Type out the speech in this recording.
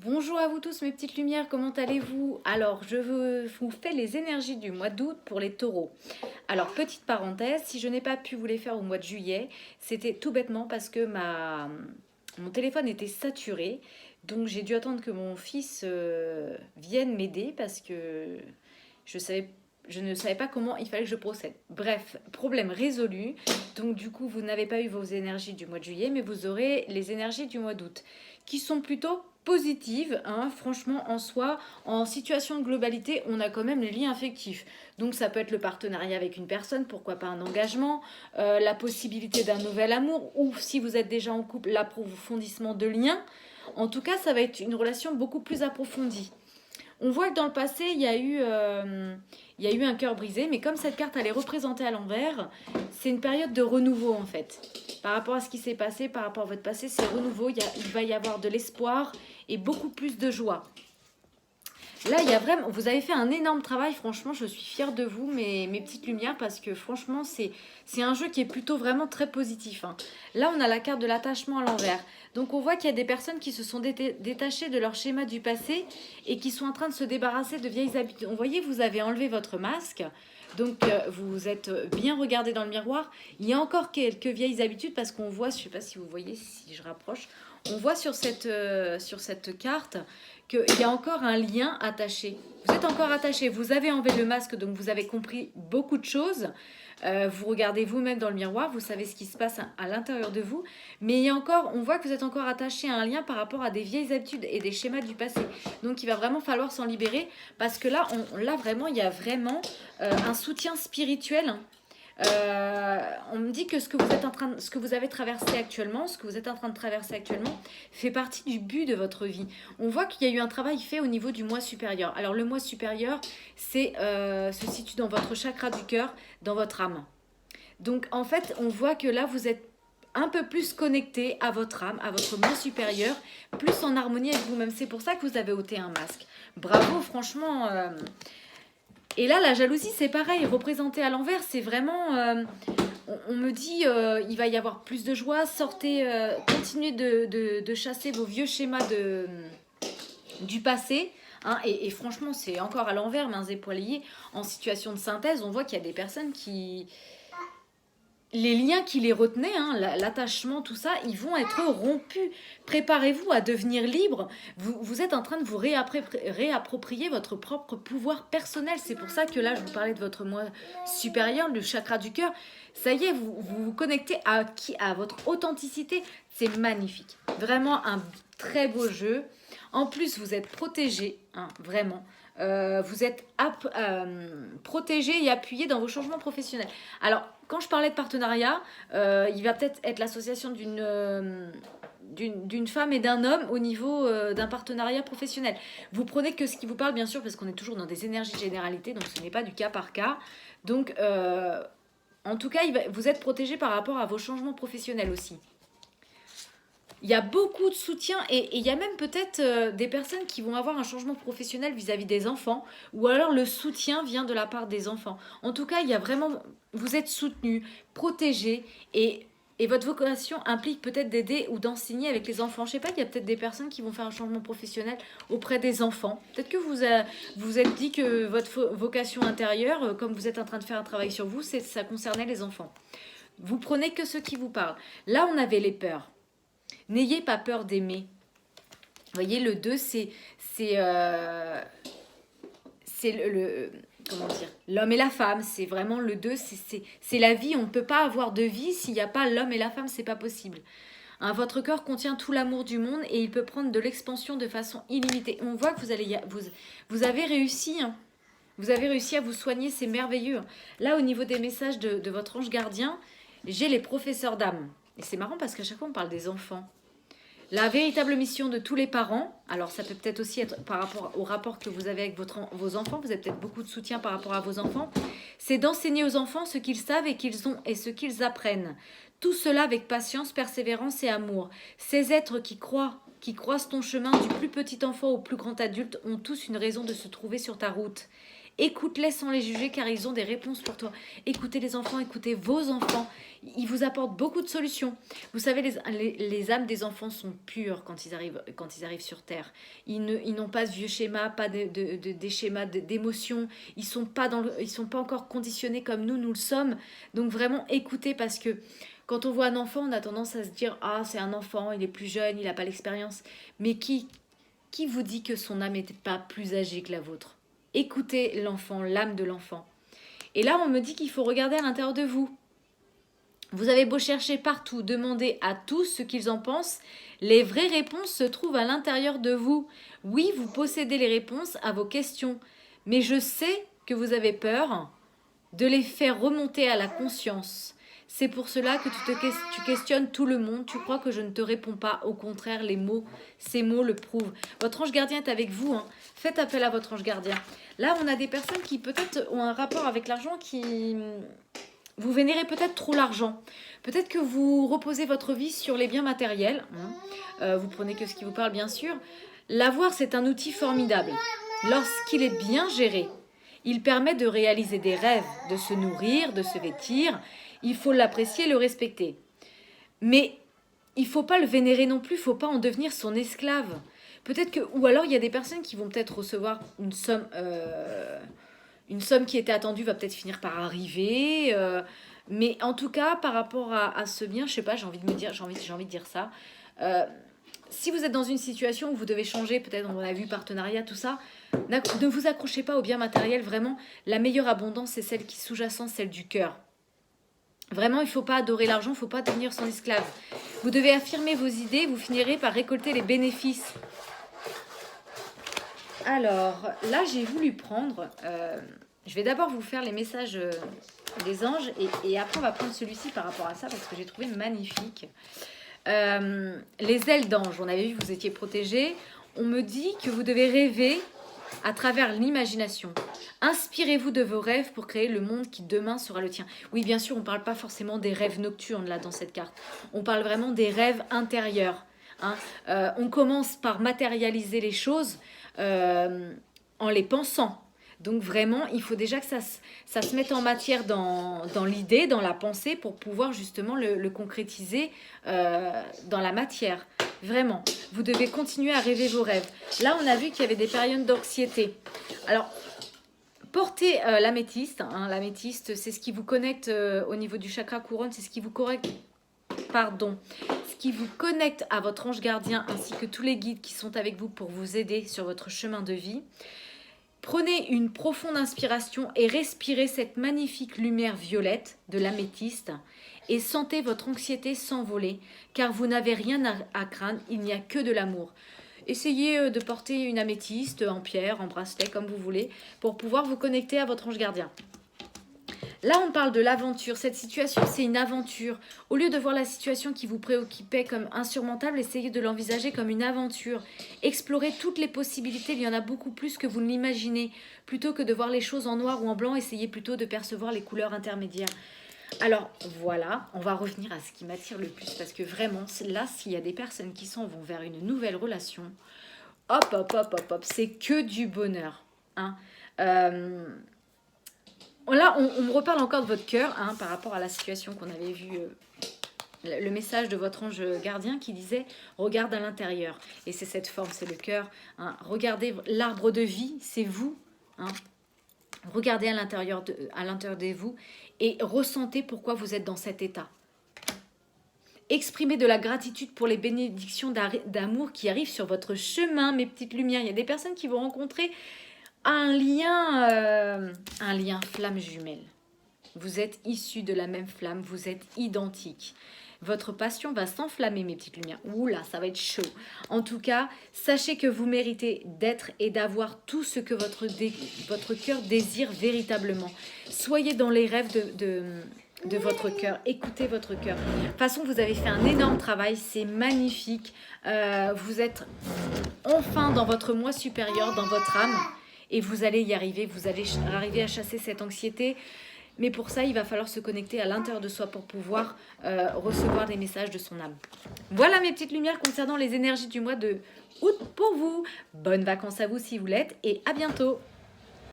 Bonjour à vous tous mes petites lumières, comment allez-vous? Alors, vous fais les énergies du mois d'août pour les taureaux. Alors, petite parenthèse, si je n'ai pas pu vous les faire au mois de juillet, c'était tout bêtement parce que mon téléphone était saturé. Donc, j'ai dû attendre que mon fils vienne m'aider parce que je savais, je ne savais pas comment il fallait que je procède. Bref, problème résolu. Donc, du coup, vous n'avez pas eu vos énergies du mois de juillet, mais vous aurez les énergies du mois d'août qui sont plutôt positives, hein. Franchement, en soi, en situation de globalité, on a quand même les liens affectifs. Donc ça peut être le partenariat avec une personne, pourquoi pas un engagement, la possibilité d'un nouvel amour, ou si vous êtes déjà en couple, l'approfondissement de liens. En tout cas, ça va être une relation beaucoup plus approfondie. On voit que dans le passé, il y a eu un cœur brisé, mais comme cette carte, elle est représentée à l'envers, c'est une période de renouveau en fait. Par rapport à ce qui s'est passé, par rapport à votre passé, c'est renouveau, il va y avoir de l'espoir et beaucoup plus de joie. Là, il y a vraiment, vous avez fait un énorme travail, franchement, je suis fière de vous, mes petites lumières, parce que franchement, c'est un jeu qui est plutôt vraiment très positif, hein. Là, on a la carte de l'attachement à l'envers. Donc, on voit qu'il y a des personnes qui se sont détachées de leur schéma du passé et qui sont en train de se débarrasser de vieilles habitudes. Vous voyez, vous avez enlevé votre masque, donc vous êtes bien regardé dans le miroir. Il y a encore quelques vieilles habitudes parce qu'on voit, je ne sais pas si vous voyez, si je rapproche, on voit sur cette carte qu'il y a encore un lien attaché. Vous êtes encore attaché, vous avez enlevé le masque, donc vous avez compris beaucoup de choses. Vous regardez vous-même dans le miroir, vous savez ce qui se passe à l'intérieur de vous. Mais il y a encore, on voit que vous êtes encore attaché à un lien par rapport à des vieilles habitudes et des schémas du passé. Donc il va vraiment falloir s'en libérer parce que là, là vraiment, il y a vraiment un soutien spirituel. On me dit que ce que vous avez traversé actuellement, ce que vous êtes en train de traverser actuellement, fait partie du but de votre vie. On voit qu'il y a eu un travail fait au niveau du moi supérieur. Alors le moi supérieur, se situe dans votre chakra du cœur, dans votre âme. Donc en fait, on voit que là, vous êtes un peu plus connecté à votre âme, à votre moi supérieur, plus en harmonie avec vous-même. C'est pour ça que vous avez ôté un masque. Bravo, franchement. Et là, la jalousie, c'est pareil, représentée à l'envers, c'est vraiment... on me dit, il va y avoir plus de joie, sortez, continuez de chasser vos vieux schémas du passé. Hein, et franchement, c'est encore à l'envers, mains et poings liés. En situation de synthèse, on voit qu'il y a des personnes qui, les liens qui les retenaient, hein, l'attachement, tout ça, ils vont être rompus. Préparez-vous à devenir libre. Vous êtes en train de vous réapproprier votre propre pouvoir personnel. C'est pour ça que là, je vous parlais de votre moi supérieur, le chakra du cœur. Ça y est, vous vous connectez à votre authenticité. C'est magnifique. Vraiment un très beau jeu. En plus, vous êtes protégé, hein, vraiment. Vous êtes protégé et appuyé dans vos changements professionnels. Alors, quand je parlais de partenariat, il va peut-être être l'association d'une femme et d'un homme au niveau d'un partenariat professionnel. Vous prenez que ce qui vous parle, bien sûr, parce qu'on est toujours dans des énergies de généralité, donc ce n'est pas du cas par cas. Donc, en tout cas, vous êtes protégé par rapport à vos changements professionnels aussi. Il y a beaucoup de soutien et il y a même peut-être des personnes qui vont avoir un changement professionnel vis-à-vis des enfants ou alors le soutien vient de la part des enfants. En tout cas, il y a vraiment, vous êtes soutenu, protégé et votre vocation implique peut-être d'aider ou d'enseigner avec les enfants. Je sais pas, il y a peut-être des personnes qui vont faire un changement professionnel auprès des enfants. Peut-être que vous êtes dit que votre vocation intérieure, comme vous êtes en train de faire un travail sur vous, ça concernait les enfants. Vous prenez que ceux qui vous parlent. Là, on avait les peurs. N'ayez pas peur d'aimer. Vous voyez, le 2, c'est comment dire, l'homme et la femme. C'est vraiment le 2, c'est la vie. On ne peut pas avoir de vie s'il n'y a pas l'homme et la femme, c'est pas possible. Hein, votre corps contient tout l'amour du monde et il peut prendre de l'expansion de façon illimitée. On voit que vous avez réussi, hein. Vous avez réussi à vous soigner, c'est merveilleux. Là, au niveau des messages de votre ange gardien, j'ai les professeurs d'âme. Et c'est marrant parce qu'à chaque fois, on parle des enfants. La véritable mission de tous les parents, alors ça peut peut-être aussi être par rapport au rapport que vous avez avec vos enfants, vous avez peut-être beaucoup de soutien par rapport à vos enfants, c'est d'enseigner aux enfants ce qu'ils savent et qu'ils ont et ce qu'ils apprennent. Tout cela avec patience, persévérance et amour. Ces êtres qui croisent ton chemin du plus petit enfant au plus grand adulte ont tous une raison de se trouver sur ta route. Écoute-les sans les juger car ils ont des réponses pour toi. Écoutez les enfants, écoutez vos enfants. Ils vous apportent beaucoup de solutions. Vous savez, les âmes des enfants sont pures quand ils arrivent sur Terre. Ils n'ont pas de vieux schémas, pas des schémas d'émotions. Ils sont pas encore conditionnés comme nous le sommes. Donc vraiment, écoutez parce que quand on voit un enfant, on a tendance à se dire « Ah, c'est un enfant, il est plus jeune, il n'a pas l'expérience. » Mais qui vous dit que son âme n'est pas plus âgée que la vôtre? Écoutez l'enfant, l'âme de l'enfant. Et là, on me dit qu'il faut regarder à l'intérieur de vous. Vous avez beau chercher partout, demander à tous ce qu'ils en pensent, les vraies réponses se trouvent à l'intérieur de vous. Oui, vous possédez les réponses à vos questions, mais je sais que vous avez peur de les faire remonter à la conscience. C'est pour cela que tu questionnes tout le monde. Tu crois que je ne te réponds pas. Au contraire, ces mots le prouvent. Votre ange gardien est avec vous. Faites appel à votre ange gardien. Là, on a des personnes qui peut-être ont un rapport avec l'argent qui... Vous vénérez peut-être trop l'argent. Peut-être que vous reposez votre vie sur les biens matériels. Vous prenez que ce qui vous parle, bien sûr. L'avoir, c'est un outil formidable. Lorsqu'il est bien géré, il permet de réaliser des rêves, de se nourrir, de se vêtir. Il faut l'apprécier et le respecter. Mais il ne faut pas le vénérer non plus. Il ne faut pas en devenir son esclave. Peut-être que... Ou alors, il y a des personnes qui vont peut-être recevoir une somme... Une somme qui était attendue va peut-être finir par arriver. Mais en tout cas, par rapport à ce bien, je sais pas, j'ai envie de dire ça. Si vous êtes dans une situation où vous devez changer, peut-être on a vu partenariat, tout ça, ne vous accrochez pas au bien matériel. Vraiment, la meilleure abondance, c'est celle qui est sous-jacente, celle du cœur. Vraiment, il ne faut pas adorer l'argent, il ne faut pas devenir son esclave. Vous devez affirmer vos idées, vous finirez par récolter les bénéfices. Alors, là, j'ai voulu prendre... je vais d'abord vous faire les messages des anges et après, on va prendre celui-ci par rapport à ça parce que j'ai trouvé magnifique. Les ailes d'ange, on avait vu que vous étiez protégés. On me dit que vous devez rêver à travers l'imagination. Inspirez-vous de vos rêves pour créer le monde qui demain sera le tien. Oui, bien sûr, on ne parle pas forcément des rêves nocturnes là dans cette carte. On parle vraiment des rêves intérieurs. On commence par matérialiser les choses en les pensant. Donc vraiment, il faut déjà que ça se mette en matière dans l'idée, dans la pensée, pour pouvoir justement le concrétiser dans la matière. Vraiment, vous devez continuer à rêver vos rêves. Là, on a vu qu'il y avait des périodes d'anxiété. Alors, portez l'améthyste. L'améthyste, c'est ce qui vous connecte au niveau du chakra couronne, c'est ce qui vous qui vous connecte à votre ange gardien ainsi que tous les guides qui sont avec vous pour vous aider sur votre chemin de vie. Prenez une profonde inspiration et respirez cette magnifique lumière violette de l'améthyste et sentez votre anxiété s'envoler car vous n'avez rien à craindre, il n'y a que de l'amour. Essayez de porter une améthyste en pierre, en bracelet, comme vous voulez, pour pouvoir vous connecter à votre ange gardien. Là, on parle de l'aventure. Cette situation, c'est une aventure. Au lieu de voir la situation qui vous préoccupait comme insurmontable, essayez de l'envisager comme une aventure. Explorez toutes les possibilités. Il y en a beaucoup plus que vous ne l'imaginez. Plutôt que de voir les choses en noir ou en blanc, essayez plutôt de percevoir les couleurs intermédiaires. Alors, voilà, on va revenir à ce qui m'attire le plus. Parce que vraiment, là, s'il y a des personnes qui s'en vont vers une nouvelle relation, hop, c'est que du bonheur. Là, on me reparle encore de votre cœur par rapport à la situation qu'on avait vue, le message de votre ange gardien qui disait « Regarde à l'intérieur ». Et c'est cette forme, c'est le cœur. Regardez l'arbre de vie, c'est vous. Regardez à l'intérieur de vous et ressentez pourquoi vous êtes dans cet état. Exprimez de la gratitude pour les bénédictions d'amour qui arrivent sur votre chemin, mes petites lumières. Il y a des personnes qui vont rencontrer un lien flamme jumelle. Vous êtes issus de la même flamme, vous êtes identiques. Votre passion va s'enflammer, mes petites lumières. Oula, ça va être chaud. En tout cas, sachez que vous méritez d'être et d'avoir tout ce que votre cœur désire véritablement. Soyez dans les rêves de votre cœur. Écoutez votre cœur. De toute façon, vous avez fait un énorme travail. C'est magnifique. Vous êtes enfin dans votre moi supérieur, dans votre âme. Et vous allez y arriver, vous allez arriver à chasser cette anxiété. Mais pour ça, il va falloir se connecter à l'intérieur de soi pour pouvoir recevoir des messages de son âme. Voilà mes petites lumières concernant les énergies du mois de août pour vous. Bonnes vacances à vous si vous l'êtes et à bientôt.